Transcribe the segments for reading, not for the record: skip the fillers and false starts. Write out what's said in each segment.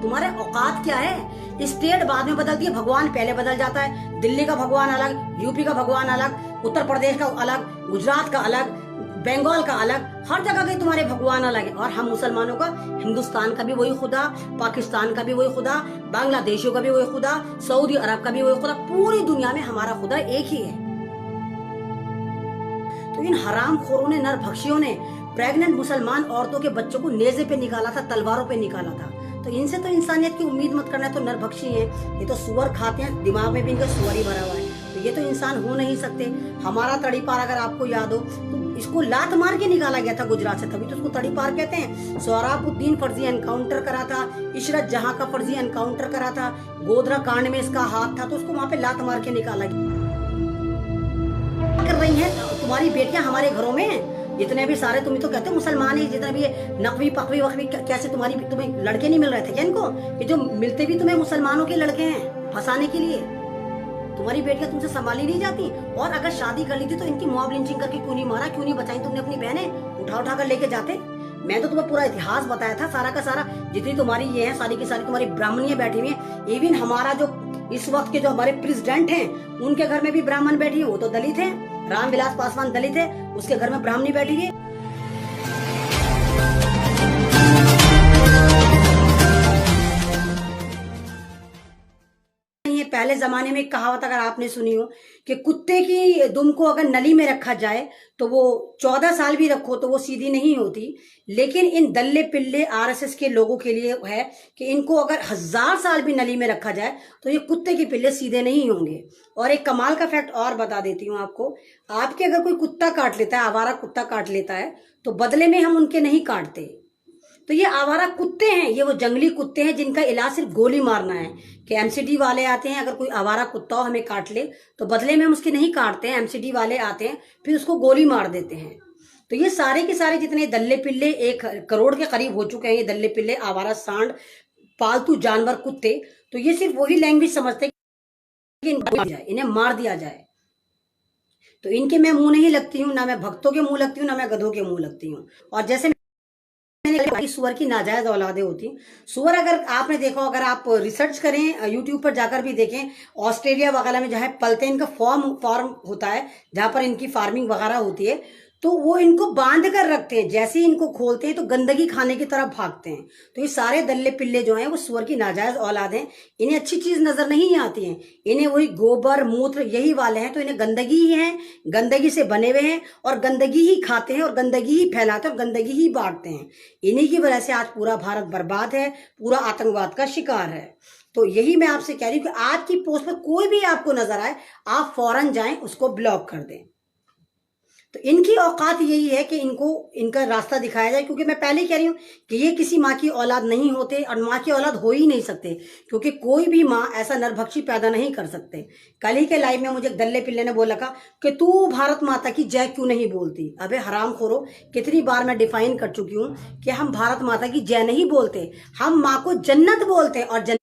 तुम्हारे औकात क्या है? स्टेट बाद में बदलती है, भगवान पहले बदल जाता है। दिल्ली का भगवान अलग, यूपी का भगवान अलग, उत्तर प्रदेश का अलग, गुजरात का अलग, बंगाल का अलग, हर जगह के तुम्हारे भगवान अलग है। और हम मुसलमानों का हिंदुस्तान का भी वही खुदा, पाकिस्तान का भी वही खुदा, बांग्लादेशियों का भी वही खुदा, सऊदी अरब का भी वही खुदा, पूरी दुनिया में हमारा खुदा एक ही है। तो इन हरामखोरों ने, नरभक्षियों ने प्रेग्नेंट मुसलमान औरतों के बच्चों को नेज़े पे निकाला था, तलवारों पे निकाला था। तो इनसे तो इंसानियत की उम्मीद मत करना। तो नरभक्षी हैं, ये तो सुअर खाते हैं, दिमाग में भी इनका सुअर ही भरा हुआ है। तो ये तो इंसान हो नहीं सकते। हमारा तड़ीपार अगर आपको याद हो तो इसको लात मार के निकाला गया था गुजरात से, तभी तो उसको तड़ीपार कहते हैं। सोहराबुद्दीन फर्जी एनकाउंटर करा था, इशरत जहां का फर्जी एनकाउंटर करा था, गोधरा कांड में इसका हाथ था, तो उसको वहां पे लात मार के निकाला गया। कर रही है तुम्हारी बेटियां हमारे घरों में, जितने भी सारे, तुम तो कहते हो मुसलमान है, जितने भी नकवी पकवी वकवी, कैसे तुम्हें लड़के नहीं मिल रहे थे क्या इनको? ये जो मिलते भी तुम्हें मुसलमानों के लड़के हैं फंसाने के लिए। तुम्हारी बेटियां तुमसे संभाली नहीं जाती। और अगर शादी कर ली थी तो इनकी मॉब लिंचिंग करके क्यों नहीं मारा, क्यों नहीं बचाई तुमने अपनी बहनें? उठा कर लेके जाते। मैं तो तुम्हें पूरा इतिहास बताया था, सारा का सारा। जितनी तुम्हारी ये है, सारी की सारी तुम्हारी ब्राह्मणियां बैठी हुई है। इवन हमारा जो इस वक्त के जो हमारे प्रेसिडेंट हैं, उनके घर में भी ब्राह्मण बैठी है। वो तो दलित है, रामविलास पासवान दलित है, उसके घर में ब्राह्मणी बैठी है। पहले जमाने में कहावत अगर आपने सुनी हो कि कुत्ते की दुम को अगर नली में रखा जाए तो वो 14 साल भी रखो तो वो सीधी नहीं होती। लेकिन इन दल्ले पिल्ले आरएसएस के लोगों के लिए है कि इनको अगर 1000 साल भी नली में रखा जाए तो ये कुत्ते के पिल्ले सीधे नहीं होंगे। और एक कमाल का फैक्ट और बता देती हूँ आपको, आपके अगर कोई कुत्ता काट लेता है, आवारा कुत्ता काट लेता है, तो बदले में हम उनके नहीं काटते। तो ये आवारा कुत्ते हैं, ये वो जंगली कुत्ते हैं जिनका इलाज सिर्फ गोली मारना है। कि एमसीडी वाले आते हैं, अगर कोई आवारा कुत्ता हो हमें काट ले तो बदले में हम उसके नहीं काटते हैं, एमसीडी वाले आते हैं फिर उसको गोली मार देते हैं। तो ये सारे के सारे जितने दल्ले पिल्ले 1 करोड़ के करीब हो चुके हैं, ये दल्ले पिल्ले आवारा सांड पालतू जानवर कुत्ते, तो ये सिर्फ वही लैंग्वेज समझते हैं कि इन्हें मार दिया जाए। तो इनके मैं मुंह नहीं लगती हूँ, ना मैं भक्तों के मुंह लगती हूँ, ना मैं गधों के मुंह लगती हूँ। और जैसे सुअर की नाजायज औलादें होती। सुअर अगर आपने देखो, अगर आप रिसर्च करें, यूट्यूब पर जाकर भी देखें, ऑस्ट्रेलिया वगैरह में जहाँ पलते हैं, इनका फार्म होता है जहां पर इनकी फार्मिंग वगैरह होती है, तो वो इनको बांध कर रखते हैं। जैसे ही इनको खोलते हैं तो गंदगी खाने की तरफ भागते हैं। तो ये सारे दल्ले पिल्ले जो हैं वो सुअर की नाजायज औलाद हैं। इन्हें अच्छी चीज नजर नहीं आती है, इन्हें वही गोबर मूत्र यही वाले हैं। तो इन्हें गंदगी ही है, गंदगी से बने हुए हैं और गंदगी ही खाते हैं और गंदगी ही फैलाते हैं और गंदगी ही बांटते हैं। इन्हीं की वजह से आज पूरा भारत बर्बाद है, पूरा आतंकवाद का शिकार है। तो यही मैं आपसे कह रही हूँ कि आज की पोस्ट पर कोई भी आपको नजर आए, आप फौरन जाएं, उसको ब्लॉक कर दें। तो इनकी औकात यही है कि इनको इनका रास्ता दिखाया जाए। क्योंकि मैं पहले कह रही हूँ कि ये किसी माँ की औलाद नहीं होते और माँ की औलाद हो ही नहीं सकते, क्योंकि कोई भी माँ ऐसा नरभक्षी पैदा नहीं कर सकते। कल ही के लाइव में मुझे दल्ले पिल्ले ने बोला था कि तू भारत माता की जय क्यों नहीं बोलती। अबे हराम खोरो, कितनी बार मैं डिफाइन कर चुकी हूँ कि हम भारत माता की जय नहीं बोलते, हम माँ को जन्नत बोलते हैं। और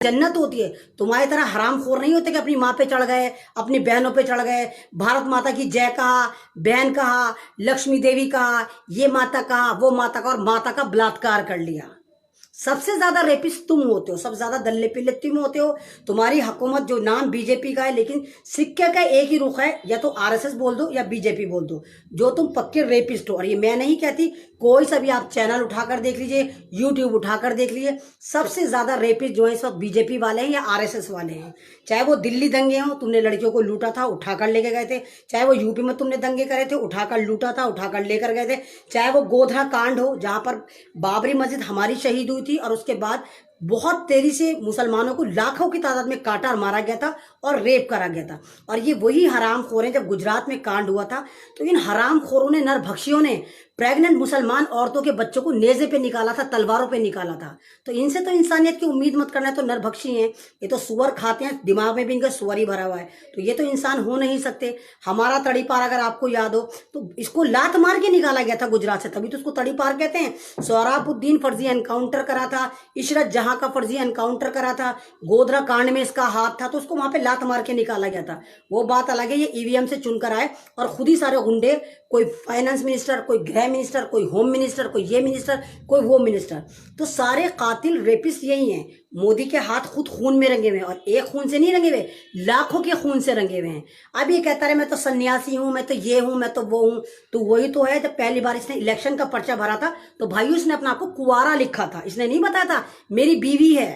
जन्नत होती है, तुम्हारी तरह हरामखोर नहीं होते कि अपनी माँ पे चढ़ गए, अपनी बहनों पे चढ़ गए, भारत माता की जय कहा, बहन कहा, लक्ष्मी देवी कहा, ये माता कहा, वो माता का, और माता का बलात्कार कर लिया। सबसे ज्यादा रेपिस्ट तुम होते हो, सबसे ज्यादा दल्ले पिल्ले तुम होते हो। तुम्हारी हुकूमत जो नाम बीजेपी का है, लेकिन सिक्के का एक ही रुख है, या तो आरएसएस बोल दो या बीजेपी बोल दो, जो तुम पक्के रेपिस्ट हो। और ये मैं नहीं कहती, कोई सा भी आप चैनल उठाकर देख लीजिए, यूट्यूब उठाकर देख लीजिए, सबसे ज्यादा रेपिस्ट जो है इस वक्त बीजेपी वाले हैं या आरएसएस वाले हैं। चाहे वो दिल्ली दंगे हो, तुमने लड़कियों को लूटा था, उठाकर लेके गए थे, चाहे वो यूपी में तुमने दंगे करे थे, उठाकर लूटा था, उठाकर लेकर गए थे, चाहे वो गोधरा कांड हो जहां पर बाबरी मस्जिद हमारी शहीद हुई थी और उसके बाद बहुत तेजी से मुसलमानों को लाखों की तादाद में काटा और मारा गया था और रेप करा गया था। और ये वही हरामखोर हैं, जब गुजरात में कांड हुआ था तो इन हरामखोरों ने, नरभक्षियों ने प्रेग्नेंट मुसलमान औरतों के बच्चों को नेज़े पे निकाला था, तलवारों पे निकाला था। तो इनसे तो इंसानियत की उम्मीद मत करना। तो नरभक्षी हैं, ये तो सुअर खाते हैं, दिमाग में भी इनका सुअर ही भरा हुआ है। तो ये तो इंसान हो नहीं सकते। हमारा तड़ीपार अगर आपको याद हो तो इसको लात मार के निकाला गया था गुजरात से, तभी तो उसको तड़ीपार कहते हैं। सोहराबुद्दीन फर्जी एनकाउंटर करा था, इशरत जहां का फर्जी एनकाउंटर करा था, गोधरा कांड में इसका हाथ था, तो उसको वहां पे लात मार के निकाला गया था। वो बात अलग है, ये ईवीएम से चुनकर आए और खुद ही सारे गुंडे कोई फाइनेंस मिनिस्टर, कोई गृह मिनिस्टर, कोई होम मिनिस्टर, कोई ये मिनिस्टर, कोई वो मिनिस्टर। तो सारे कातिल रेपिस्ट यही हैं। मोदी के हाथ खुद खून में रंगे हुए हैं, और एक खून से नहीं रंगे हुए, लाखों के खून से रंगे हुए हैं। अब ये कहता रहे मैं तो सन्यासी हूं, मैं तो ये हूं, मैं तो वो हूं। तो वही तो है, जब पहली बार इसने इलेक्शन का पर्चा भरा था तो भाई इसने अपना आपको कुंवारा लिखा था, इसने नहीं बताया था मेरी बीवी है।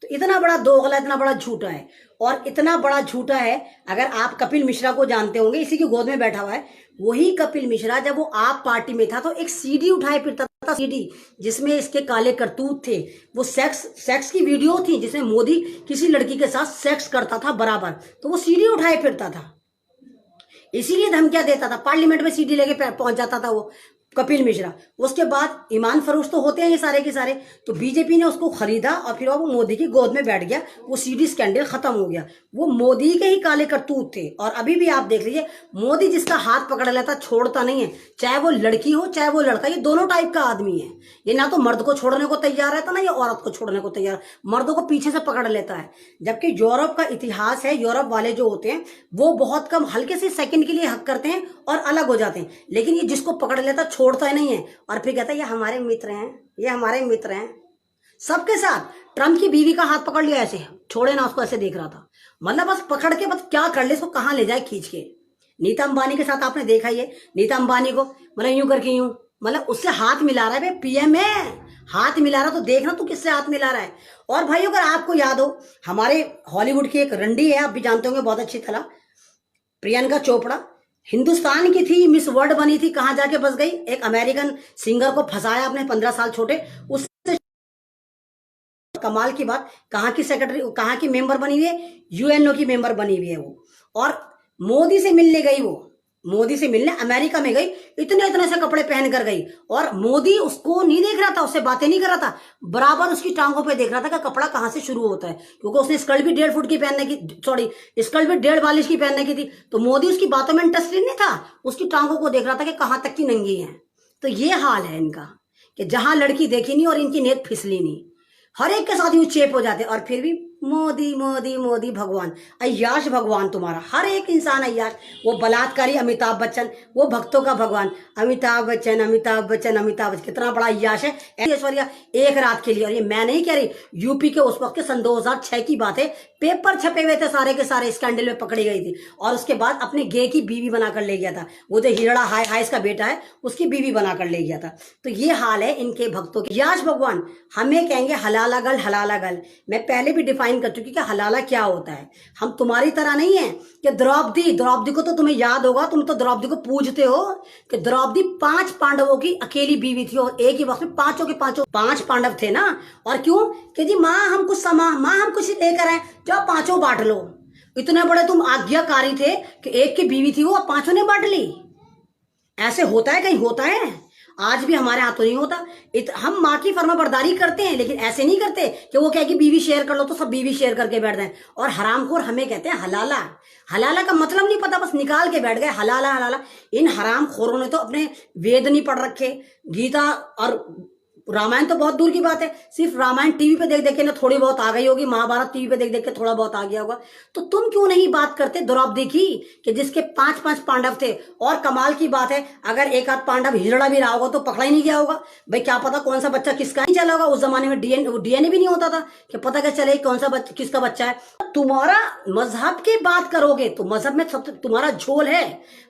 तो इतना बड़ा दोगला, इतना बड़ा झूठा है। और इतना बड़ा झूठा है, अगर आप कपिल मिश्रा को जानते होंगे, इसी की गोद में बैठा हुआ है। वही कपिल मिश्रा जब वो आप पार्टी में था तो एक सीडी उठाए फिरता था, सीडी जिसमें इसके काले करतूत थे। वो सेक्स की वीडियो थी जिसमें मोदी किसी लड़की के साथ सेक्स करता था बराबर, तो वो सीडी उठाए फिरता था। इसीलिए धमकियां देता था, पार्लियामेंट में सीडी लेके पहुंच जाता था वो कपिल मिश्रा। उसके बाद ईमान फरोश तो होते हैं ये सारे के सारे। तो बीजेपी ने उसको खरीदा और फिर वो मोदी की गोद में बैठ गया। वो सीडी स्कैंडल खत्म हो गया। वो मोदी के ही काले करतूत थे। और अभी भी आप देख लीजिए, मोदी जिसका हाथ पकड़ लेता छोड़ता नहीं है, चाहे वो लड़की हो चाहे वो लड़का, ये दोनों टाइप का आदमी है। ये ना तो मर्द को छोड़ने को तैयार रहता, ना ये औरत को छोड़ने को तैयार, मर्दों को पीछे से पकड़ लेता है। जबकि यूरोप का इतिहास है, यूरोप वाले जो होते हैं वो बहुत कम, हल्के से सेकंड के लिए हक करते हैं और अलग हो जाते हैं। लेकिन ये जिसको पकड़ लेता छोड़ता ही नहीं है, और फिर कहता है ये हमारे मित्र हैं, ये हमारे मित्र हैं। सबके साथ ट्रम्प की बीवी का हाथ पकड़ लिया, ऐसे छोड़े ना उसको, ऐसे देख रहा था। मतलब बस पकड़ के बस क्या कर ले, इसको कहां ले जाए खींच के। नीता अंबानी के साथ आपने देखा ही है, नीता अंबानी को मतलब यूं करके यूं, मतलब उससे हाथ मिला रहा है। पीएम है, हाथ मिला रहा, तो देखना तू किससे हाथ मिला रहा है। और भाई अगर आपको याद हो, हमारे हॉलीवुड की एक रंडी है, आप भी जानते होंगे बहुत अच्छी तरह, प्रियंका चोपड़ा, हिंदुस्तान की थी, मिस वर्ल्ड बनी थी, कहां जाके बस गई। एक अमेरिकन सिंगर को फंसाया अपने 15 साल छोटे, उससे कमाल की बात, कहां की सेक्रेटरी, कहां की मेंबर बनी हुई है, यूएनओ की मेंबर बनी हुई है वो। और मोदी से मिलने गई, वो मोदी से मिलने अमेरिका में गई, इतने इतने से कपड़े पहन कर गई। और मोदी उसको नहीं देख रहा था, उससे बातें नहीं कर रहा था, बराबर उसकी टांगों पे देख रहा था कि कपड़ा कहां से शुरू होता है। क्योंकि उसने स्कर्ट भी 1.5 फुट की पहनने की, सॉरी स्कर्ट भी 1.5 इंच की पहनने की थी। तो मोदी उसकी बातों में इंटरेस्टेड नहीं था, उसकी टांगों को देख रहा था कि कहां तक की नंगी है। तो ये हाल है इनका कि जहां लड़की देखी नहीं और इनकी नेत फिसली नहीं, हर एक के साथ यूं चेप हो जाते। और फिर भी मोदी मोदी मोदी भगवान, अय्याश भगवान तुम्हारा, हर एक इंसान अय्याश। वो बलात्कारी अमिताभ बच्चन, वो भक्तों का भगवान अमिताभ बच्चन, अमिताभ बच्चन, अमिताभ बच्चन, कितना बड़ा अय्याश है ऐश्वर्या एक रात के लिए। और ये मैं नहीं कह रही, यूपी के उस वक्त के सन 2006 की बात है, पेपर छपे हुए थे सारे के सारे, स्कैंडल में पकड़ी गई थी। और उसके बाद अपने गे की बीवी बनाकर ले गया था, वो जो हिरड़ा हाइस का बेटा है उसकी बीवी बनाकर ले गया था। तो ये हाल है इनके भक्तों के। यश भगवान हमें कहेंगे हलाला गल, हलाला गल। मैं पहले भी डिफाइन कर चुकी कि हलाला क्या होता है। हम तुम्हारी तरह नहीं है कि द्रौपदी को तो तुम्हें याद होगा, तुम तो द्रौपदी को पूजते हो कि द्रौपदी 5 पांडवों की अकेली बीवी थी, और एक ही वक्त में पांचों के पांचों 5 पांडव थे ना। और क्यों कि जी माँ हम कुछ लेकर आए, जाओ 5 बांट लो। इतने बड़े तुम आज्ञाकारी थे कि एक की बीवी थी वो, 5 ने बांट ली। ऐसे होता है, कहीं होता है? आज भी हमारे हाथों नहीं होता। हम माँ की फर्माबरदारी करते हैं, लेकिन ऐसे नहीं करते कि वो कहे कि बीवी शेयर कर लो तो सब बीवी शेयर करके बैठ जाए। और हरामखोर हमें कहते हैं हलाला। हलाला का मतलब नहीं पता, बस निकाल के बैठ गए हलाला हलाला। इन हरामखोरों ने तो अपने वेद नहीं पढ़ रखे, गीता और रामायण तो बहुत दूर की बात है, सिर्फ रामायण टीवी पे देख देख के ना थोड़ी बहुत आ गई होगी, महाभारत टीवी पे देख देख के थोड़ा बहुत आ गया होगा। तो तुम क्यों नहीं बात करते द्रौपदी की कि जिसके 5 पांडव थे। और कमाल की बात है, अगर एक आध पांडव हिजड़ा भी रहा होगा तो पकड़ा ही नहीं गया होगा। भाई क्या पता कौन सा बच्चा किसका नहीं चला होगा। उस जमाने में डीएनए भी नहीं होता था कि पता क्या चले कौन सा किसका बच्चा है। तुम्हारा मजहब की बात करोगे तो मजहब में सब तुम्हारा झोल है।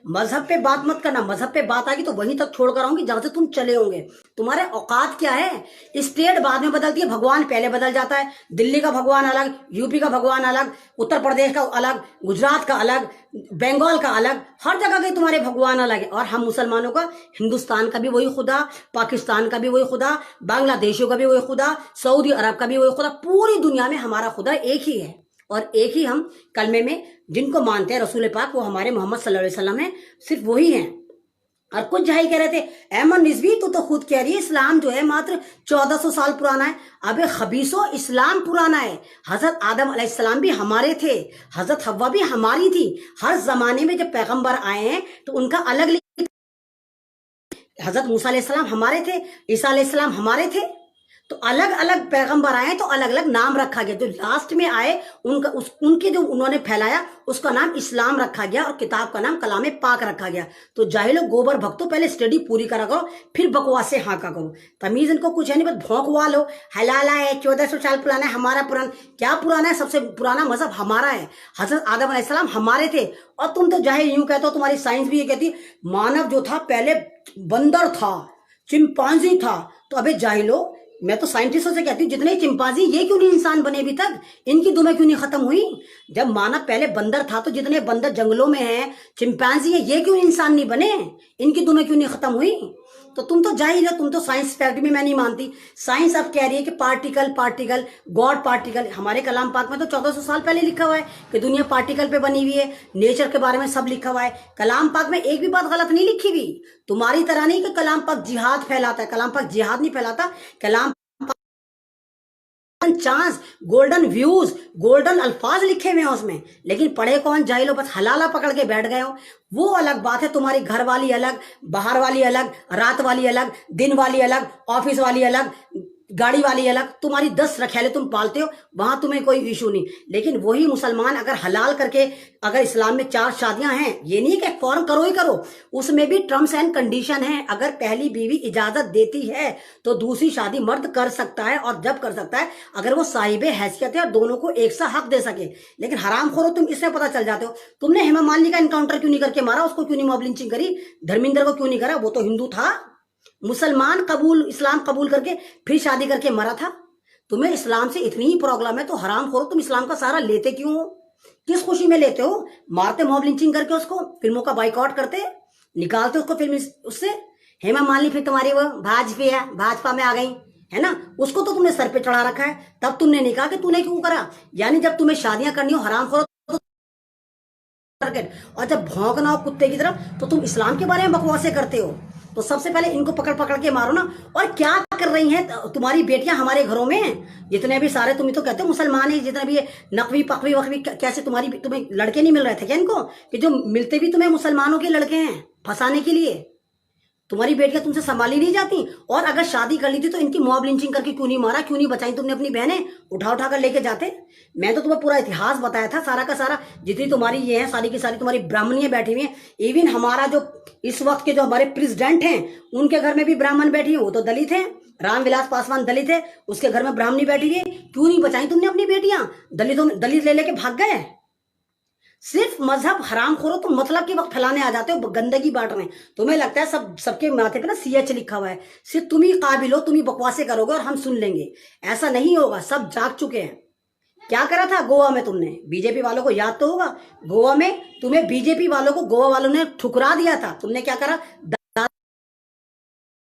मजहब पे बात मत करना, मजहब पे बात आएगी तो वहीं तक छोड़कर आऊंगी जहां से तुम चले होंगे। तुम्हारे औकात क्या है? स्टेट बाद में बदलती है, भगवान पहले बदल जाता है। दिल्ली का भगवान अलग, यूपी का भगवान अलग, उत्तर प्रदेश का अलग, गुजरात का अलग, बंगाल का अलग, हर जगह के तुम्हारे भगवान अलग है। और हम मुसलमानों का, हिंदुस्तान का भी वही खुदा, पाकिस्तान का भी वही खुदा, बांग्लादेशियों का भी वही खुदा, सऊदी अरब का भी वही खुदा, पूरी दुनिया में हमारा खुदा एक ही है। और एक ही हम कलमे में जिनको मानते हैं रसूल पाक, वो हमारे मोहम्मद सल्लल्लाहु अलैहि वसल्लम है, सिर्फ वही हैं। और कुछ जाहिर कह रहे थे अहमद रिजवी तो खुद कह रही है इस्लाम जो है मात्र 1400 साल पुराना है। अबे खबीसो, इस्लाम पुराना है। हजरत आदम अलैहिस्सलाम भी हमारे थे, हजरत हव्वा भी हमारी थी। हर जमाने में जब पैगंबर आए हैं तो उनका अलग, हजरत मूसा अलैहिस्सलाम हमारे थे, ईसा अलैहिस्सलाम हमारे थे। तो अलग अलग पैगंबर आए तो अलग अलग नाम रखा गया। जो लास्ट में आए उनके जो उन्होंने फैलाया उसका नाम इस्लाम रखा गया और किताब का नाम कलाम पाक रखा गया। तो जाहिलो गोबर भक्तों, पहले स्टडी पूरी करा करो, फिर बकवास से हाँ का करो। तमीज इनको कुछ है नहीं, बस भौंकवा लो। हलाला है, 1400 साल पुराना है, हमारा पुराना क्या पुराना है? सबसे पुराना मजहब हमारा है। हजरत आदम अलैहिस्सलाम हमारे थे। और तुम तो जाहिल यूं कहते हो, तुम्हारी साइंस भी ये कहती मानव जो था पहले बंदर था, चिंपांजी था। तो अबे जाहिलो, मैं तो साइंटिस्टों से कहती हूँ जितने चिंपांजी ये क्यों नहीं इंसान बने अभी तक? इनकी दुनिया क्यों नहीं खत्म हुई? जब मानव पहले बंदर था तो जितने बंदर जंगलों में हैं, चिंपांजी है, ये क्यों इंसान नहीं बने? इनकी दुनिया क्यों नहीं खत्म हुई? तो तुम तो जाहिल हो, तुम तो साइंस फैक्ट भी मैं नहीं मानती। साइंस अब कह रही है कि पार्टिकल गॉड पार्टिकल। हमारे कलाम पाक में तो 1400 साल पहले लिखा हुआ है कि दुनिया पार्टिकल पे बनी हुई है, नेचर के बारे में सब लिखा हुआ है। कलाम पाक में एक भी बात गलत नहीं लिखी हुई। तुम्हारी तरह नहीं कि कलाम पाक जिहाद फैलाता है, कलाम पाक जिहाद नहीं फैलाता। कलाम चांस, गोल्डन व्यूज, गोल्डन अल्फाज लिखे हुए हैं उसमें, लेकिन पढ़े कौन? जाहिलो, बस हलाला पकड़ के बैठ गए हो। वो अलग बात है, तुम्हारी घर वाली अलग, बाहर वाली अलग, रात वाली अलग, दिन वाली अलग, ऑफिस वाली अलग, गाड़ी वाली अलग। तुम्हारी 10 रखैले तुम पालते हो, वहां तुम्हें कोई इशू नहीं। लेकिन वही मुसलमान अगर हलाल करके, अगर इस्लाम में 4 शादियां हैं, ये नहीं कि फौरन करो ही करो, उसमें भी टर्म्स एंड कंडीशन है। अगर पहली बीवी इजाजत देती है तो दूसरी शादी मर्द कर सकता है, और जब कर सकता है अगर वो साहिबे हैसियत है और दोनों को एक सा हक दे सके। लेकिन हराम खोरो तुम, इससे पता चल जाते हो। तुमने हेमा मालिनी का इनकाउंटर क्यों नहीं करके मारा? उसको क्यों नहीं मॉब लिंचिंग करी? धर्मेंद्र को क्यों नहीं करा? वो तो हिंदू था, मुसलमान इस्लाम कबूल करके फिर शादी करके मरा था। तुम्हें इस्लाम से इतनी ही प्रॉब्लम है तो हराम खोरो तुम इस्लाम का सहारा लेते क्यों हो? किस खुशी में लेते हो? मारते मॉब लिंचिंग करके उसको, फिल्मों का बाइकआउट करते, निकालते उसको फिल्म उससे। हेमा मालिनी फिर तुम्हारी वो भाजपा में आ गई है ना, उसको तो तुमने सर पे चढ़ा रखा है। तब तुमने नहीं कहा कि तूने क्यों करा। यानी जब तुम्हें शादियां करनी हो हराम खोरो और जब भौंकना हो कुत्ते की तरफ तो तुम इस्लाम के बारे में बकवासें करते हो। तो सबसे पहले इनको पकड़ पकड़ के मारो ना। और क्या कर रही हैं तुम्हारी बेटियां हमारे घरों में? जितने भी सारे, तुम ही तो कहते हो मुसलमान है, जितने भी नकवी पकवी वकवी, कैसे तुम्हें लड़के नहीं मिल रहे थे क्या इनको? कि जो मिलते भी तुम्हें मुसलमानों के लड़के हैं फंसाने के लिए। तुम्हारी बेटियां तुमसे संभाली नहीं जाती। और अगर शादी कर ली थी तो इनकी मॉब लिंचिंग करके क्यों नहीं मारा? क्यों नहीं बचाई तुमने अपनी बहनें? उठा उठा कर लेके जाते। मैं तो तुम्हें पूरा इतिहास बताया था सारा का सारा। जितनी तुम्हारी ये है सारी की सारी तुम्हारी ब्राह्मणियां बैठी हुई हैं। इवन हमारा जो इस वक्त के जो हमारे प्रेसिडेंट हैं उनके घर में भी ब्राह्मण बैठी है। वो तो दलित है, रामविलास पासवान दलित है, उसके घर में ब्राह्मणी बैठी है। क्यों नहीं बचाई तुमने अपनी बेटियां? दलित ले लेके भाग गए। सिर्फ मजहब हराम खोरो तुम मतलब के वक्त फैलाने आ जाते हो, गंदगी बांटने। तुम्हें लगता है सबके माथे पे ना CH लिखा हुआ है, सिर्फ तुम ही काबिल हो, तुम ही बकवासें करोगे और हम सुन लेंगे। ऐसा नहीं होगा, सब जाग चुके हैं। क्या करा था गोवा में तुमने? बीजेपी वालों को याद तो होगा, गोवा में तुम्हें बीजेपी वालों को गोवा वालों ने ठुकरा दिया था। तुमने क्या करा?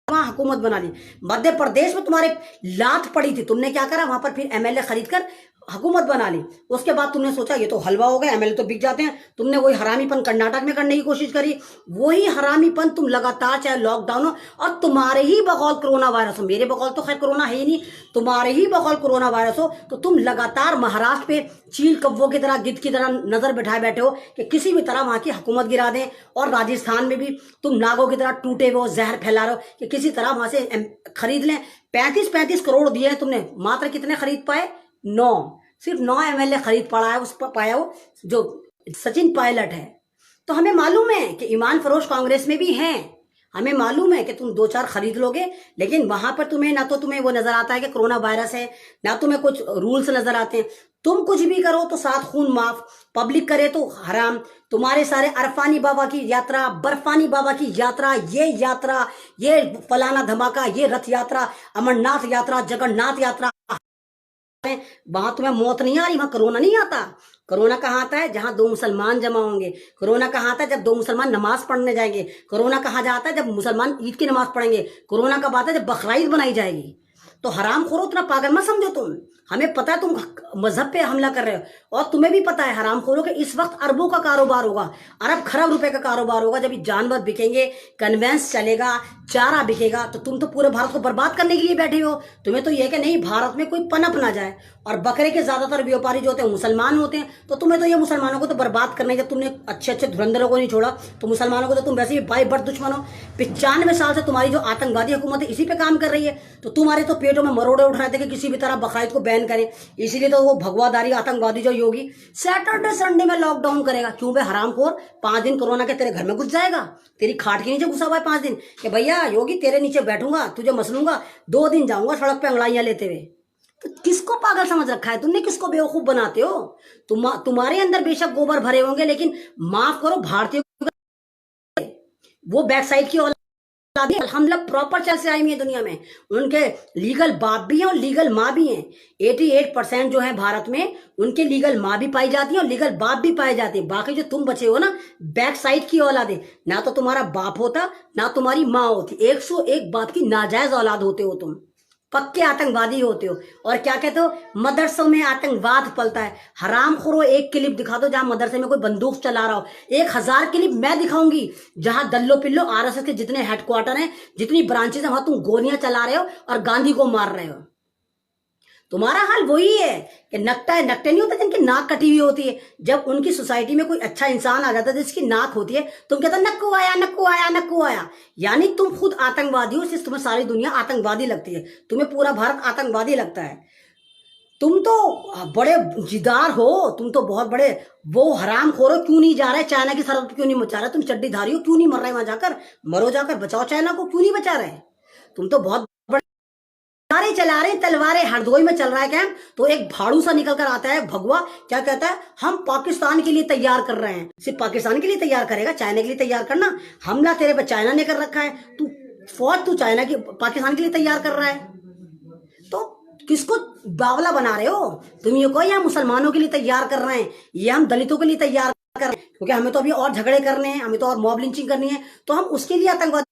वहां हुकूमत बना ली। मध्य प्रदेश में तुम्हारे लात पड़ी थी, तुमने क्या करा? वहां पर फिर MLA खरीद कर हुकूमत बना ली। उसके बाद तुमने सोचा ये तो हलवा हो गया, MLA तो बिक जाते हैं। तुमने वही हरामीपन कर्नाटक में करने की कोशिश करी। वही हरामीपन तुम लगातार, चाहे लॉकडाउन हो और तुम्हारे ही बकौल कोरोना वायरस हो, मेरे बकौल तो खैर कोरोना है ही नहीं, तुम्हारे ही बकौल कोरोना वायरस हो, तो तुम लगातार महाराष्ट्र पे चील कव्वों की तरह, गिद्ध की तरह नजर बिठाए बैठे हो कि किसी भी तरह वहां की हुकूमत गिरा दें। और राजस्थान में भी तुम नागों की तरह टूटे हुए जहर फैला रहे हो कि किसी तरह वहां से खरीद लें। 35 करोड़ दिए हैं तुमने, मात्र कितने खरीद पाए? 9। सिर्फ 9 MLA खरीद पाया हो जो सचिन पायलट है। तो हमें मालूम है कि ईमान फरोश कांग्रेस में भी हैं। हमें मालूम है कि तुम 2-4 खरीद लोगे, लेकिन वहां पर तुम्हें ना तो तुम्हें वो नजर आता है कि कोरोना वायरस है, ना तुम्हें कुछ रूल्स नजर आते हैं। तुम कुछ भी करो तो साथ खून माफ, पब्लिक करे तो हराम। तुम्हारे सारे अरफानी बाबा की यात्रा, बर्फानी बाबा की यात्रा, ये फलाना धमाका, ये रथ यात्रा, अमरनाथ यात्रा, जगन्नाथ यात्रा, वहां तुम्हें मौत नहीं आ रही, वहां कोरोना नहीं आता। कोरोना कहाँ आता है? जहां 2 मुसलमान जमा होंगे। कोरोना कहाँ आता है? जब 2 मुसलमान नमाज पढ़ने जाएंगे। कोरोना कहाँ जाता है? जब मुसलमान ईद की नमाज पढ़ेंगे। कोरोना कब आता है? जब बकरीद बनाई जाएगी। तो हराम खोरो, उतना पागल मत समझो तुम। हमें पता है तुम मजहब पे हमला कर रहे हो, और तुम्हें भी पता है हराम खोरो कि इस वक्त अरबों का कारोबार होगा, अरब खरब रुपए का कारोबार होगा। जब जानवर बिकेंगे, कन्वेंस चलेगा, चारा बिकेगा, तो तुम तो पूरे भारत को बर्बाद करने के लिए बैठे हो। तुम्हें तो यह कि नहीं भारत में कोई पनप ना जाए। और बकरे के ज्यादातर व्यापारी जो होते हैं मुसलमान होते हैं, तो तुम्हें तो ये मुसलमानों को तो बर्बाद करना है। जब तुमने अच्छे धुरंधरों को नहीं छोड़ा तो मुसलमानों को तो तुम वैसे ही भाई बड़ दुश्मन हो। 95 साल से तुम्हारी जो आतंकवादी हुकूमत है इसी पे काम कर रही है, तो तुम्हारे तो पेट पेटों में मरोड़े उठ रहे थे कि किसी भी तरह बकरीद को बैन करें। इसीलिए तो वो भगवादारी आतंकवादी जो योगी सैटरडे संडे में लॉकडाउन करेगा। क्यों बे हरामखोर, 5 दिन कोरोना के तेरे घर में घुस जाएगा, तेरी खाट के नीचे घुसा हुआ है 5 दिन कि भैया योगी तेरे नीचे बैठूंगा, तुझे मसलूंगा, 2 दिन जाऊंगा सड़क पे अंगड़ाइयां लेते हुए। तो किसको पागल समझ रखा है तुमने, किसको बेवकूफ बनाते हो? तुम्हारे अंदर बेशक गोबर भरे होंगे, लेकिन माफ करो भारतीय वो बैक साइड की अल्हम्दुलिल्लाह प्रॉपर चल से आई हुई है दुनिया में। उनके लीगल बाप भी हैं और लीगल माँ भी हैं। 88% जो है भारत में उनके लीगल माँ भी पाई जाती है और लीगल बाप भी पाए जाते हैं। बाकी जो तुम बचे हो ना, बैक साइड की औलाद है, ना तो तुम्हारा बाप होता ना तुम्हारी माँ होती, 101 बाप की नाजायज औलाद होते हो तुम, पक्के आतंकवादी होते हो। और क्या कहते हो, मदरसों में आतंकवाद पलता है। हराम खोरो, एक क्लिप दिखा दो जहां मदरसे में कोई बंदूक चला रहा हो। 1000 क्लिप मैं दिखाऊंगी जहां दल्लो पिल्लो आरएसएस के जितने हेडक्वार्टर हैं, जितनी ब्रांचेस हैं, वहां तुम गोलियां चला रहे हो और गांधी को मार रहे हो। तुम्हारा हाल वही है कि नकटे नहीं होते जिनकी नाक कटी हुई होती है। जब उनकी सोसाइटी में कोई अच्छा इंसान आ जाता है जिसकी नाक होती है, तुम कहते हो नक्कू आया नक्कू आया नक्कू आया। यानी तुम खुद आतंकवादी हो, सिर्फ तुम्हें सारी दुनिया आतंकवादी लगती है, तुम्हें पूरा भारत आतंकवादी लगता है। तुम तो बड़े जिदार हो, तुम तो बहुत बड़े वो हराम खोरो। क्यों नहीं जा रहे चाइना की सरहद, क्यों नहीं मचा रहे? तुम चड्डीधारी हो, क्यों नहीं मर रहे वहां जाकर? मरो जाकर, बचाओ चाइना को, क्यों नहीं बचा रहे? तुम तो बहुत तलवारें चला रहे, तलवारें हरदोई में चल रहा है कैंप, तो एक भाड़ू सा निकल कर आता है भगवा, क्या कहता है, हम पाकिस्तान के लिए तैयार कर रहे हैं। सिर्फ पाकिस्तान के लिए तैयार करेगा, चाइना के लिए तैयार करना? हमला तेरे पे चाइना ने कर रखा है, तू फौज तू चाइना की पाकिस्तान के लिए तैयार कर रहा है। तो किसको बावला बना रहे हो तुम? ये कोई हम मुसलमानों के लिए तैयार कर रहे हैं, ये हम दलितों के लिए तैयार कर रहे हैं, क्योंकि हमें तो अभी और झगड़े करने हैं, हमें तो और मॉब लिंचिंग करनी है, तो हम उसके लिए आतंकवादी।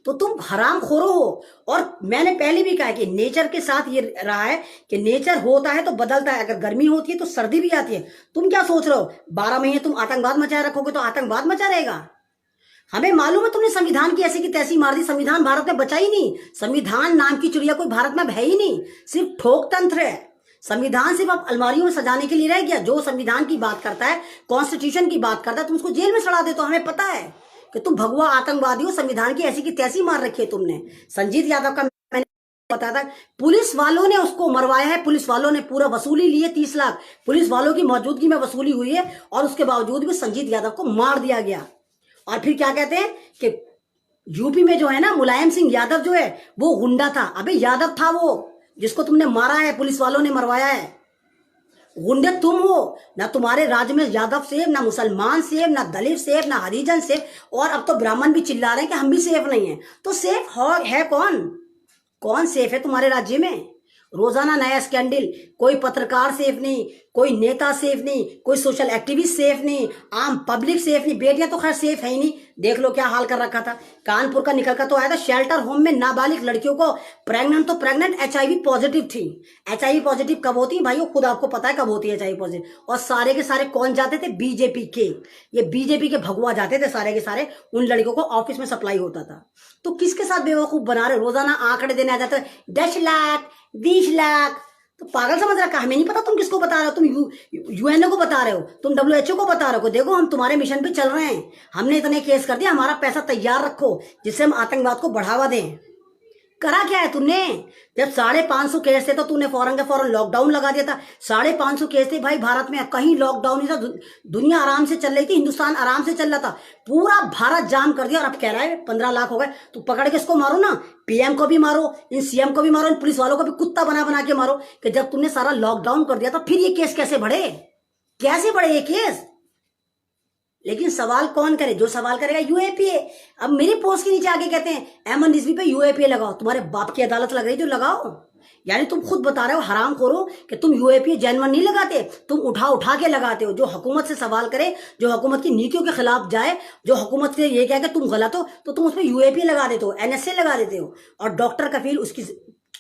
तो तुम हराम खोरो हो। और मैंने पहले भी कहा कि नेचर के साथ ये रहा है कि नेचर होता है तो बदलता है। अगर गर्मी होती है तो सर्दी भी आती है। तुम क्या सोच रहे हो 12 महीने तुम आतंकवाद मचाए रखोगे तो आतंकवाद मचा रहेगा? हमें मालूम है तुमने संविधान की ऐसी की तैसी मार दी, संविधान भारत में बचा ही नहीं। संविधान नाम की चिड़िया कोई भारत में है ही नहीं, सिर्फ ठोक तंत्र है। संविधान सिर्फ अब अलमारियों में सजाने के लिए रह गया। जो संविधान की बात करता है, कॉन्स्टिट्यूशन की बात करता है, तुम उसको जेल में सड़ा देते हो। हमें पता है कि तुम भगवा आतंकवादी हो, संविधान की ऐसी की तैसी मार रखी है तुमने। संजीत यादव का मैंने बताया था, पुलिस वालों ने उसको मरवाया है, पुलिस वालों ने पूरा वसूली ली है, 30 लाख पुलिस वालों की मौजूदगी में वसूली हुई है, और उसके बावजूद भी संजीत यादव को मार दिया गया। और फिर क्या कहते हैं कि यूपी में जो है ना, मुलायम सिंह यादव जो है वो गुंडा था। अबे यादव था वो जिसको तुमने मारा है, पुलिस वालों ने मरवाया है। गुंडे तुम हो ना, तुम्हारे राज्य में यादव सेफ, ना मुसलमान सेफ, ना दलित सेफ, ना हरिजन सेफ, और अब तो ब्राह्मण भी चिल्ला रहे हैं कि हम भी सेफ नहीं है। तो सेफ है कौन सेफ है तुम्हारे राज्य में? रोजाना नया स्कैंडल, कोई पत्रकार सेफ नहीं, कोई नेता सेफ नहीं, कोई सोशल एक्टिविस्ट सेफ नहीं, आम पब्लिक सेफ नहीं। बेटियां तो खैर सेफ है ही नहीं, देख लो क्या हाल कर रखा था। कानपुर का निकल कर तो आया था, शेल्टर होम में नाबालिग लड़कियों को प्रेग्नेंट HIV पॉजिटिव थी। HIV पॉजिटिव कब होती है भाई, खुद आपको पता है कब होती है HIV पॉजिटिव। और सारे के सारे कौन जाते थे? बीजेपी के, ये बीजेपी के भगवा जाते थे सारे के सारे, उन लड़कियों को ऑफिस में सप्लाई होता था। तो किसके साथ बेवकूफ बना रहे? रोजाना आंकड़े देने आ जाते 10 लाख 20 लाख। तो पागल समझ रखा, हमें नहीं पता तुम किसको बता रहे हो। तुम UN को बता रहे हो, तुम WHO को बता रहे हो, देखो हम तुम्हारे मिशन पे चल रहे हैं, हमने इतने केस कर दिया, हमारा पैसा तैयार रखो जिससे हम आतंकवाद को बढ़ावा दें। करा क्या है तुमने? जब 550 केस थे तो तूने फौरन के फौरन लॉकडाउन लगा दिया था। 550 केस थे भाई भारत में, कहीं लॉकडाउन नहीं था, दुनिया आराम से चल रही थी, हिंदुस्तान आराम से चल रहा था, पूरा भारत जाम कर दिया। और अब कह रहा है 15 लाख हो गए, तो पकड़ के इसको मारो ना, PM को भी मारो, इन CM को भी मारो, इन पुलिस वालों को भी कुत्ता बना बना के मारो कि जब तुमने सारा लॉकडाउन कर दिया था फिर ये केस कैसे बढ़े, कैसे बढ़े ये केस? लेकिन सवाल कौन करे? जो सवाल करेगा UAPA। अब मेरी पोस्ट के नीचे आगे कहते हैं अहमद रिजवी पे UAPA लगाओ। तुम्हारे बाप की अदालत लग रही जो लगाओ। यानी तुम खुद बता रहे हो हराम खोरो कि तुम UAPA जेन्युइन नहीं लगाते, तुम उठा के लगाते हो। जो हुकूमत से सवाल करे, जो हुकूमत की नीतियों के खिलाफ जाए, जो हुकूमत से ये कहे कि तुम गलत हो, तो तुम उसमें UAPA लगा देते हो, NSA लगा देते हो। और डॉक्टर कफील उसकी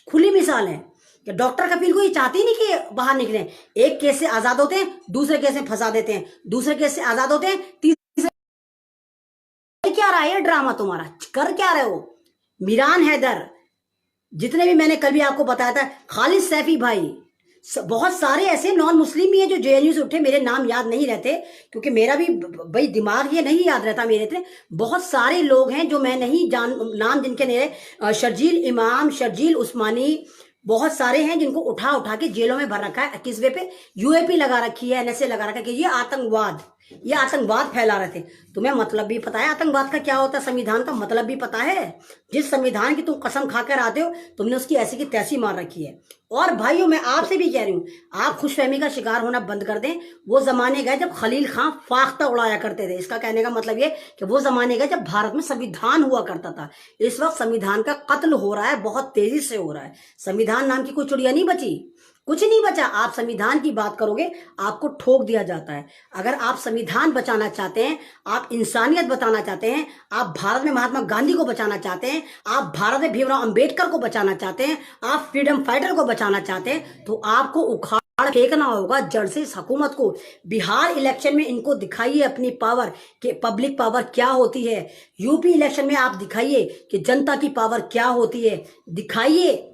खुली मिसाल है कि डॉक्टर कपिल को ये चाहते ही नहीं कि बाहर निकले। एक केस से आजाद होते हैं, दूसरे केस में फंसा देते हैं, दूसरे केस से आजाद होते हैं, तीसरे। क्या रहा है ड्रामा तुम्हारा? कर क्या रहे हो? मीरान हैदर, जितने भी मैंने कल भी आपको बताया था, खालिद सैफी भाई, बहुत सारे ऐसे नॉन मुस्लिम भी हैं जो जेएनयू से उठे, मेरे नाम याद नहीं रहते क्योंकि मेरा भी भाई दिमाग ये नहीं याद रहता मेरे इतने। बहुत सारे लोग हैं जो मैं नहीं जान, नाम जिनके मेरे शर्जील इमाम, शर्जील उस्मानी, बहुत सारे हैं जिनको उठा उठा के जेलों में भर रखा है। किस वे पे? यूएपी लगा रखी है, एनएसए लगा रखा है कि ये आतंकवाद फैला रहे थे। तुम्हें मतलब भी पता है आतंकवाद का क्या होता है, संविधान का मतलब भी पता है। जिस संविधान की तुम कसम खाकर आते हो, तुमने उसकी ऐसी की तैसी मार रखी है। और भाइयों, मैं आपसे भी कह रही हूं, आप खुशफहमी का शिकार होना बंद कर दें। वो जमाने गए जब खलील खां फाख्ता उड़ाया करते थे। इसका कहने का मतलब ये कि वो जमाने गए जब भारत में संविधान हुआ करता था। इस वक्त संविधान का कत्ल हो रहा है, बहुत तेजी से हो रहा है। संविधान नाम की कोई चिड़िया नहीं बची, कुछ नहीं बचा। आप संविधान की बात करोगे, आपको ठोक दिया जाता है। अगर आप संविधान बचाना चाहते हैं, आप इंसानियत बचाना चाहते हैं, आप भारत में महात्मा गांधी को बचाना चाहते हैं, आप भारत में भीमराव अंबेडकर को बचाना चाहते हैं, आप फ्रीडम फाइटर को बचाना चाहते हैं, तो आपको उखाड़ फेंकना होगा जड़ से इस हुकूमत को। बिहार इलेक्शन में इनको दिखाइए अपनी पावर, कि पब्लिक पावर क्या होती है। यूपी इलेक्शन में आप दिखाइए कि जनता की पावर क्या होती है। दिखाइए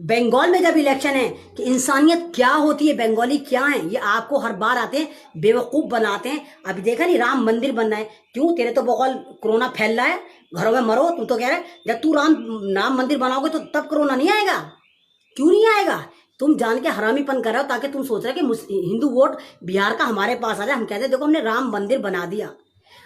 बंगाल में जब इलेक्शन है कि इंसानियत क्या होती है, बंगाली क्या है। ये आपको हर बार आते हैं, बेवकूफ बनाते हैं। अभी देखा नहीं, राम मंदिर बनना है, क्यों? तेरे तो बगल कोरोना फैल रहा है, घरों में मरो। तुम तो कह रहे जब तू राम मंदिर बनाओगे तो तब कोरोना नहीं आएगा। क्यों नहीं आएगा? तुम जान के हरामीपन कर रहे हो ताकि तुम सोच रहे हो कि हिंदू वोट बिहार का हमारे पास आ जाए। हम कहते देखो हमने राम मंदिर बना दिया।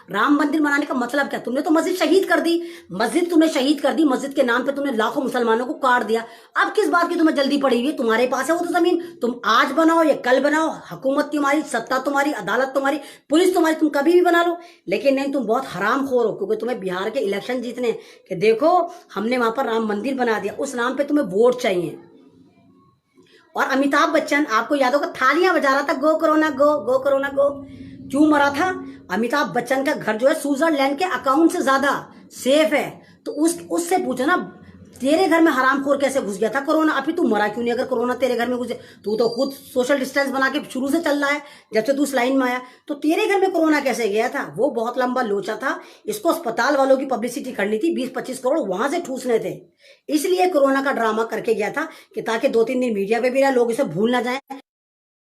राम मंदिर बनाने का मतलब क्या? तुमने तो मस्जिद शहीद कर दी। मस्जिद तुमने शहीद कर दी, मस्जिद के नाम पे तुमने लाखों मुसलमानों को काट दिया। अब किस बात की तुम्हें जल्दी पड़ी हुई है? तुम्हारे पास है वो तो जमीन, तुम आज बनाओ या कल बनाओ। हुकूमत तुम्हारी, सत्ता तुम्हारी, अदालत तुम्हारी, पुलिस तुम्हारी, तुम कभी भी बना लो। लेकिन नहीं, तुम बहुत हरामखोर हो क्योंकि तुम्हें बिहार के इलेक्शन जीतने कि देखो हमने वहां पर राम मंदिर बना दिया। उस नाम पे तुम्हें वोट चाहिए। और अमिताभ बच्चन, आपको याद होगा, थालियां बजा रहा था, गो कोरोना गो, गो कोरोना गो। क्यों मरा था? अमिताभ बच्चन का घर जो है स्विट्जरलैंड के अकाउंट से ज्यादा सेफ है। तो उससे पूछो ना, तेरे घर में हरामखोर कैसे घुस गया था कोरोना? अभी तू मरा क्यों नहीं? अगर कोरोना तेरे घर में घुसे, तू तो खुद सोशल डिस्टेंस बना के शुरू से चल रहा है, जब से तू उस लाइन में आया। तो तेरे घर में कोरोना कैसे गया था? वो बहुत लंबा लोचा था। इसको अस्पताल वालों की पब्लिसिटी करनी थी, 20-25 करोड़ वहां से ठूसने थे। इसलिए कोरोना का ड्रामा करके गया था कि ताकि 2-3 दिन मीडिया पे भी रहा, लोग इसे भूल ना जाए।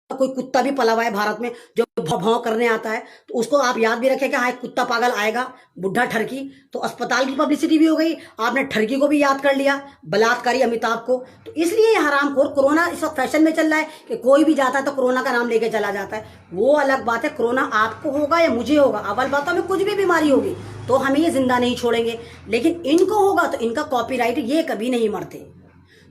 कोई कुत्ता भी पला हुआ है भारत में जो भौं करने आता है, तो उसको आप याद भी रखें कि हाँ, एक कुत्ता पागल आएगा, बुढ़ा ठरकी। तो अस्पताल की पब्लिसिटी भी हो गई, आपने ठरकी को भी याद कर लिया, बलात्कारी अमिताभ को। तो इसलिए ये हरामखोर, कोरोना इस वक्त फैशन में चल रहा है कि कोई भी जाता है तो कोरोना का नाम लेके चला जाता है। वो अलग बात है, कोरोना आपको होगा या मुझे होगा, अव्वल बात हमें कुछ भी बीमारी होगी तो हमें ये जिंदा नहीं छोड़ेंगे, लेकिन इनको होगा तो इनका कॉपीराइट, ये कभी नहीं मरते।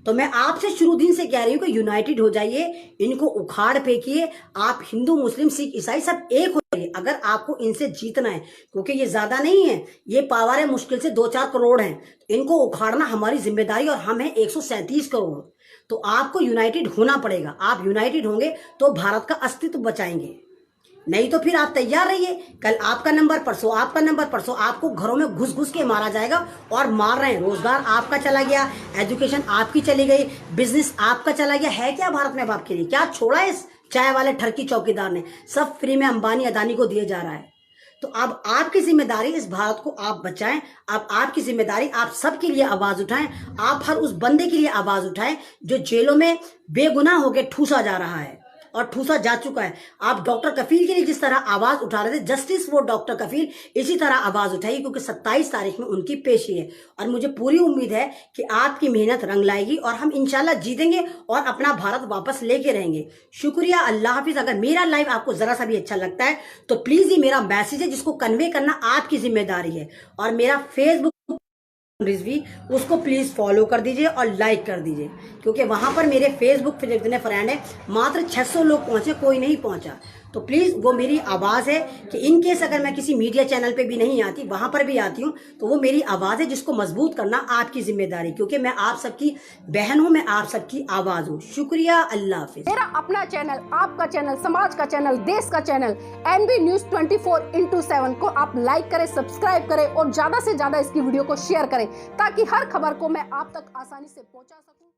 तो मैं आपसे शुरू दिन से कह रही हूं कि यूनाइटेड हो जाइए, इनको उखाड़ फेंकिए। आप हिंदू, मुस्लिम, सिख, ईसाई सब एक हो जाइए अगर आपको इनसे जीतना है, क्योंकि ये ज्यादा नहीं है, ये पावर है मुश्किल से 2-4 करोड़ है। इनको उखाड़ना हमारी जिम्मेदारी, और हम हैं 137 करोड़। तो आपको यूनाइटेड होना पड़ेगा। आप यूनाइटेड होंगे तो भारत का अस्तित्व बचाएंगे, नहीं तो फिर आप तैयार रहिए। कल आपका नंबर, परसों आपका नंबर, परसों आपको घरों में घुस घुस के मारा जाएगा, और मार रहे हैं। रोजगार आपका चला गया, एजुकेशन आपकी चली गई, बिजनेस आपका चला गया। है क्या भारत में अब आपके लिए? क्या छोड़ा है इस चाय वाले ठरकी चौकीदार ने? सब फ्री में अंबानी अदानी को दिए जा रहा है। तो अब आपकी जिम्मेदारी, इस भारत को आप बचाएं। अब आपकी जिम्मेदारी, आप सबके लिए आवाज उठाएं। आप हर उस बंदे के लिए आवाज उठाएं जो जेलों में बेगुनाह होकर ठूसा जा रहा है और ठूसा जा चुका है। आप डॉक्टर कफील के लिए जिस तरह आवाज उठा रहे थे, जस्टिस फॉर डॉक्टर कफील, इसी तरह आवाज उठाइए, क्योंकि 27 तारीख में उनकी पेशी है। और मुझे पूरी उम्मीद है कि आपकी मेहनत रंग लाएगी और हम इंशाल्लाह जीतेंगे और अपना भारत वापस लेके रहेंगे। शुक्रिया, अल्लाह हाफिज। अगर मेरा लाइव आपको जरा सा भी अच्छा लगता है तो प्लीज, ये मेरा मैसेज है जिसको कन्वे करना आपकी जिम्मेदारी है। और मेरा फेसबुक रिजवी, उसको प्लीज फॉलो कर दीजिए और लाइक कर दीजिए, क्योंकि वहां पर मेरे फेसबुक पे जितने फ्रेंड है मात्र 600 लोग पहुंचे, कोई नहीं पहुंचा। तो प्लीज, वो मेरी आवाज है कि इन केस अगर मैं किसी मीडिया चैनल पे भी नहीं आती, वहां पर भी आती हूं, तो वो मेरी आवाज है जिसको मजबूत करना आपकी जिम्मेदारी, क्योंकि मैं आप सबकी बहन हूं, मैं आप सबकी आवाज हूं। शुक्रिया, अल्लाह हाफिज। मेरा अपना चैनल, आपका चैनल, समाज का चैनल, देश का चैनल एनबी न्यूज 24/7 को आप लाइक करें, सब्सक्राइब करें और ज्यादा से ज्यादा इसकी वीडियो को शेयर करें, ताकि हर खबर को मैं आप तक आसानी से पहुंचा सकूं।